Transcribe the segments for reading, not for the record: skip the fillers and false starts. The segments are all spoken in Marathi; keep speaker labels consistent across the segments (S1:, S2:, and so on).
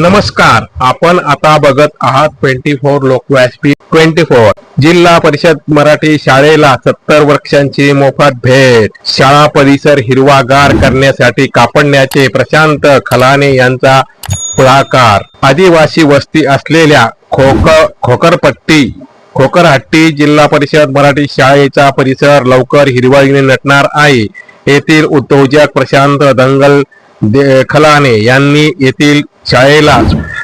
S1: नमस्कार, आपण आता बघत आहात 24 लोकव्यासपीठ 24. जिल्हा परिषद मराठी शाळेला 70 वृक्षांची मोफत भेट. शाळा परिसर हिरवागार करण्यासाठी कापडण्याचे प्रशांत खलाने यांचा पुढाकार. आदिवासी वस्ती असलेल्या खोकरहट्टी जिल्हा परिषद मराठी शाळेचा परिसर लवकर हिरवाईने नटणार आहे. येथील उद्योजक प्रशांत दंगल खलाने यांनी येथील शाळेला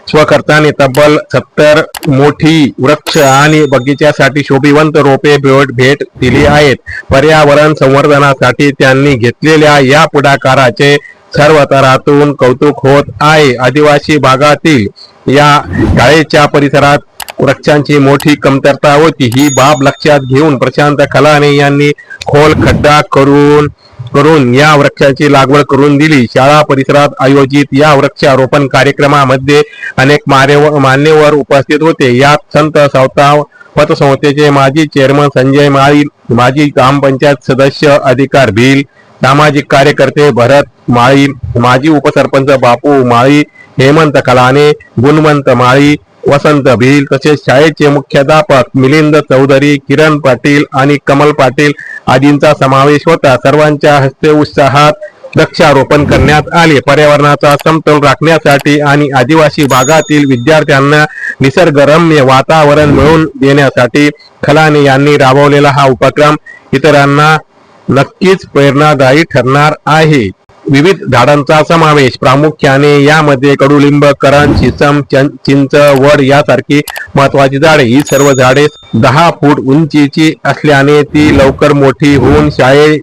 S1: स्वखर्चाने तब्बल 70 मोठी वृक्ष आणि बगीच्यासाठी शोभिवंत रोपे भेट दिली आहेत. पर्यावरण संवर्धनासाठी त्यांनी घेतलेल्या या पुढाकाराचे सर्व स्तरातून कौतुक होत आहे. आदिवासी भागातील या शाळेच्या परिसरात वृक्षांची मोठी कमतरता होती. ही बाब लक्षात घेऊन प्रशांत खलाने यांनी खोल खड्डा करून या वृक्षांची लागवड करून दिली. शाळा परिसरात आयोजित या वृक्षारोपण कार्यक्रमामध्ये अनेक मान्यवर उपस्थित होते. यात संत सावता पतसंस्थेचे माजी चेअरमन संजय माळी, माजी ग्रामपंचायत सदस्य अधिकार भिल, सामाजिक कार्यकर्ते भरत माळी, माजी उपसरपंच बापू माळी, हेमंत खलाने, गुणवंत माळी, वसंत भिल तसेच शाळेचे मुख्याध्यापक मिलिंद चौधरी, किरण पाटील आणि कमल पाटील आदींचा समावेश होता. सर्वांच्या हस्ते उत्साहात वृक्षारोपण करण्यात आले. पर्यावरणाचा समतोल राखण्यासाठी आणि आदिवासी भागातील विद्यार्थ्यांना निसर्गरम्य वातावरण मिळवून देण्यासाठी खलाने यांनी राबवलेला हा उपक्रम इतरांना नक्कीच प्रेरणादायी ठरणार आहे. विविध झाडांचा समावेश, प्रामुख्याने यामध्ये कडुलिंब, करण, शिसम, चिंच, वड यासारखी महत्वाची झाडे. ही सर्व झाडे 10 फूट उंचीची असल्याने ती लवकर मोठी होऊन शाळे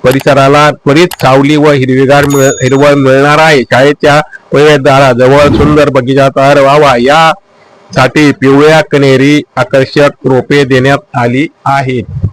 S1: परिसराला त्वरित सावली व हिरवळ मिळणार आहे. शाळेच्या प्रवेशद्वाराजवळ सुंदर बगीचा तयार व्हावा यासाठी पिवळ्या कण्हेरी आकर्षक रोपे देण्यात आली आहेत.